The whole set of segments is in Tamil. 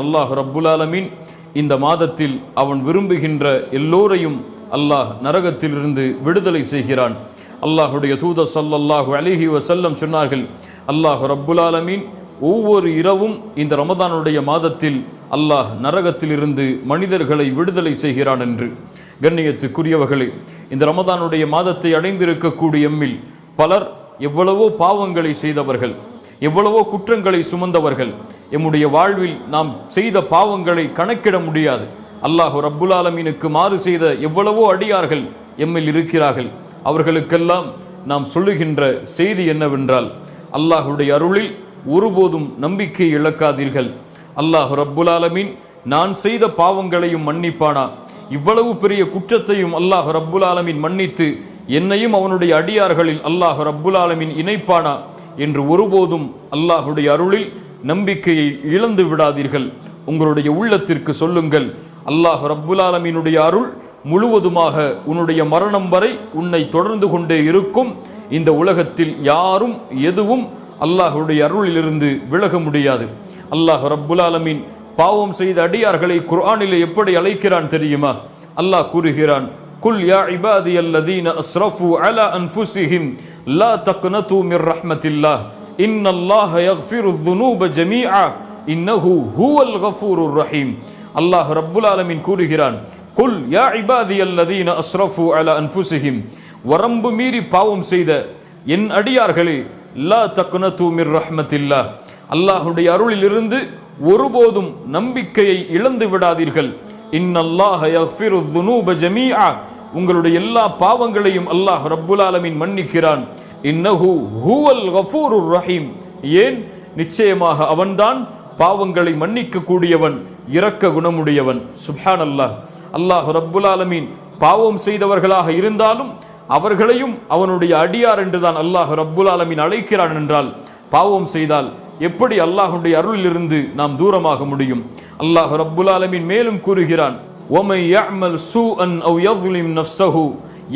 அல்லாஹ் ரப்புல் ஆலமீன் இந்த மாதத்தில் அவன் விரும்புகின்ற எல்லோரையும் அல்லாஹ் நரகத்திலிருந்து விடுதலை செய்கிறான். அல்லாஹுடைய தூதர் ஸல்லல்லாஹு அலைஹி வஸல்லம் சொன்னார்கள், அல்லாஹ் ரப்புல் ஆலமீன் ஒவ்வொரு இரவும் இந்த ரமதானுடைய மாதத்தில் அல்லாஹ் நரகத்திலிருந்து மனிதர்களை விடுதலை செய்கிறான் என்று. கண்ணியத்துக்குரியவர்களே, இந்த ரமதானுடைய மாதத்தை அடைந்திருக்கக்கூடிய எம்மில் பலர் எவ்வளவோ பாவங்களை செய்தவர்கள், எவ்வளவோ குற்றங்களை சுமந்தவர்கள். எம்முடைய வாழ்வில் நாம் செய்த பாவங்களை கணக்கிட முடியாது. அல்லாஹ் ரப்புல் ஆலமீனுக்கு மாறு செய்த எவ்வளவோ அடியார்கள் எம்மில் இருக்கிறார்கள். அவர்களுக்கெல்லாம் நாம் சொல்லுகின்ற செய்தி என்னவென்றால், அல்லாஹுடைய அருளில் ஒருபோதும் நம்பிக்கை இழக்காதீர்கள். அல்லாஹ் ரப்புல் ஆலமீன் நான் செய்த பாவங்களையும் மன்னிப்பானா? இவ்வளவு பெரிய குற்றத்தையும் அல்லாஹ் ரப்புல் ஆலமீன் மன்னித்து என்னையும் அவனுடைய அடியார்களில் அல்லாஹ் ரப்புல் ஆலமீன் இணைப்பானா என்று ஒருபோதும் அல்லாஹுடைய அருளில் நம்பிக்கையை இழந்து விடாதீர்கள். உங்களுடைய உள்ளத்திற்கு சொல்லுங்கள், அல்லாஹ் ரப்புல் ஆலமீனுடைய அருள் முழுவதுமாக உன்னுடைய மரணம் வரை உன்னை தொடர்ந்து கொண்டே இருக்கும். இந்த உலகத்தில் யாரும் எதுவும் அல்லாஹுடைய அருளிலிருந்து விலக முடியாது. அல்லாஹ் ரப்புல் ஆலமீன் பாவம் செய்த அடியார்களை குர்ஆனிலே எப்படி அழைக்கிறான் தெரியுமா? அல்லாஹ் கூறுகிறான், குல் யா இபாதியல்லதீன அஸ்ரஃபு அலா அன்ஃபுஸிஹிம் லா தக்னது மிர் ரஹ்மத்தில்லாஹ் இன்னல்லாஹ யக்ஃபிருத் துனூப ஜமீஆ இன்னஹு ஹுவல் கஃபூருர் ரஹீம். அல்லாஹ் ரப்புல் ஆலமீன் கூறுகிறான், குல் யா இபாதியல்லதீன அஸ்ரஃபு அலா அன்ஃபுஸிஹிம், வரம்பு மீறி பாவம் செய்த என் அடியார்களே, லா தக்னது மிர் ரஹ்மத்தில்லாஹ், அல்லாஹுடைய அருளிலிருந்து ஒருபோதும் நம்பிக்கையை இழந்து விடாதீர்கள். இன்னல்லாஹ யக்ஃபிருத் துனூப ஜமீஆ, உங்களுடைய எல்லா பாவங்களையும் அல்லாஹ் ரப்புல் ஆலமீன் மன்னிக்கிறான். இன்னஹு ஹுவல் கஃபூருர் ரஹீம், ஏன்? நிச்சயமாக அவன்தான் பாவங்களை மன்னிக்க கூடியவன், இரக்க குணமுடையவன். சுப்ஹானல்லாஹ். அல்லாஹ் ரப்புல் ஆலமீன் பாவம் செய்தவர்களாக இருந்தாலும் அவர்களையும் அவனுடைய அடியார் என்றுதான் அல்லாஹ் ரப்புல் ஆலமீன் அழைக்கிறான் என்றால், பாவம் செய்தால் எப்படி அல்லாஹுடைய அருளிலிருந்து நாம் தூரமாக முடியும்? அல்லாஹ் ரப்புல் ஆலமீன் மேலும் கூறுகிறான், وَمَنْ يَعْمَلْ سُوءًا أَوْ يَظْلِمْ نَفْسَهُ,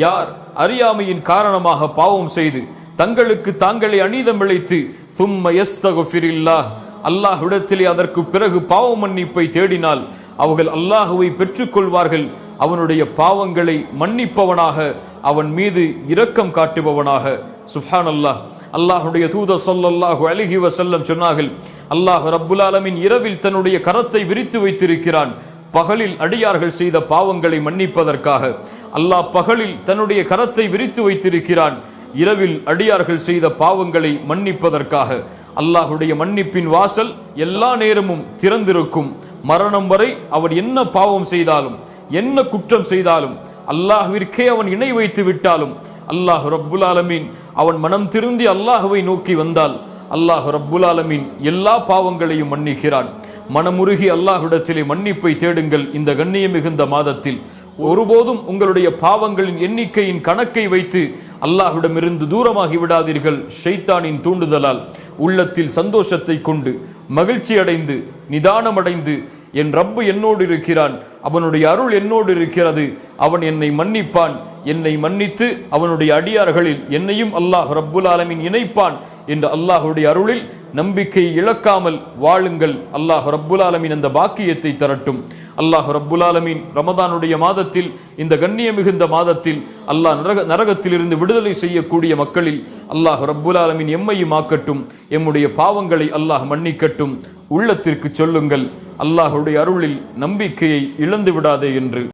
யார் அறியாமையின் காரணமாக பாவம் செய்து தங்களுக்கு தாங்களே அநீதம் இழைத்து ثُمَّ يَسْتَغْفِرِ اللَّهِ, அல்லாஹ்விடத்திலே அதற்கு பிறகு பாவ மன்னிப்பை தேடினால் அவர்கள் அல்லாஹுவை பெற்றுக்கொள்வார்கள். அவனுடைய பாவங்களை மன்னிப்பவனாக, அவன் மீது இரக்கம் காட்டுபவனாக. சுப்ஹானல்லாஹ். அல்லாஹுடைய தூதர் ஸல்லல்லாஹு அலைஹி வஸல்லம் சொன்னார்கள், அல்லாஹ் ரப்புல் ஆலமீன் இரவில் தன்னுடைய கரத்தை விரித்து வைத்திருக்கிறான். பகலில் அடியார்கள் செய்த பாவங்களை மன்னிப்பதற்காக அல்லாஹ் பகலில் தன்னுடைய கரத்தை விரித்து வைத்திருக்கிறான். இரவில் அடியார்கள் செய்த பாவங்களை மன்னிப்பதற்காக அல்லாஹுடைய மன்னிப்பின் வாசல் எல்லா நேரமும் திறந்திருக்கும். மரணம் வரை அவன் என்ன பாவம் செய்தாலும், என்ன குற்றம் செய்தாலும், அல்லாஹ்விற்கே அவன் இணை வைத்து விட்டாலும், அல்லாஹ் ரப்புல் ஆலமீன் அவன் மனம் திருந்தி அல்லாஹுவை நோக்கி வந்தால் அல்லாஹ் ரப்புல் ஆலமீன் எல்லா பாவங்களையும் மன்னிக்கிறான். மனமுருகி அல்லாஹ்விடத்திலே மன்னிப்பை தேடுங்கள். இந்த கண்ணியம் மிகுந்த மாதத்தில் ஒருபோதும் உங்களுடைய பாவங்களின் எண்ணிக்கையின் கணக்கை வைத்து அல்லாஹ்விடமிருந்து தூரமாகி விடாதீர்கள். ஷைத்தானின் தூண்டுதலால் உள்ளத்தில் சந்தோஷத்தை கொண்டு மகிழ்ச்சி அடைந்து நிதானமடைந்து, என் ரப்பு என்னோடு இருக்கிறான், அவனுடைய அருள் என்னோடு இருக்கிறது, அவன் என்னை மன்னிப்பான், என்னை மன்னித்து அவனுடைய அடியார்களில் என்னையும் அல்லாஹ் ரப்புல் ஆலமீன் இணைப்பான் என்ற அல்லாஹுடைய அருளில் நம்பிக்கை இழக்காமல் வாழுங்கள். அல்லாஹ் ரப்புல் ஆலமீன் அந்த பாக்கியத்தை தரட்டும். அல்லாஹ் ரப்புல் ஆலமீன் ரமதானுடைய மாதத்தில், இந்த கண்ணிய மிகுந்த மாதத்தில் அல்லாஹ் நரகத்திலிருந்து விடுதலை செய்யக்கூடிய மக்களில் அல்லாஹ் ரப்புல் ஆலமீன் எம்மையும் ஆக்கட்டும். எம்முடைய பாவங்களை அல்லாஹ் மன்னிக்கட்டும். உள்ளத்திற்கு சொல்லுங்கள், அல்லாஹுடைய அருளில் நம்பிக்கையை இழந்து விடாதே என்று.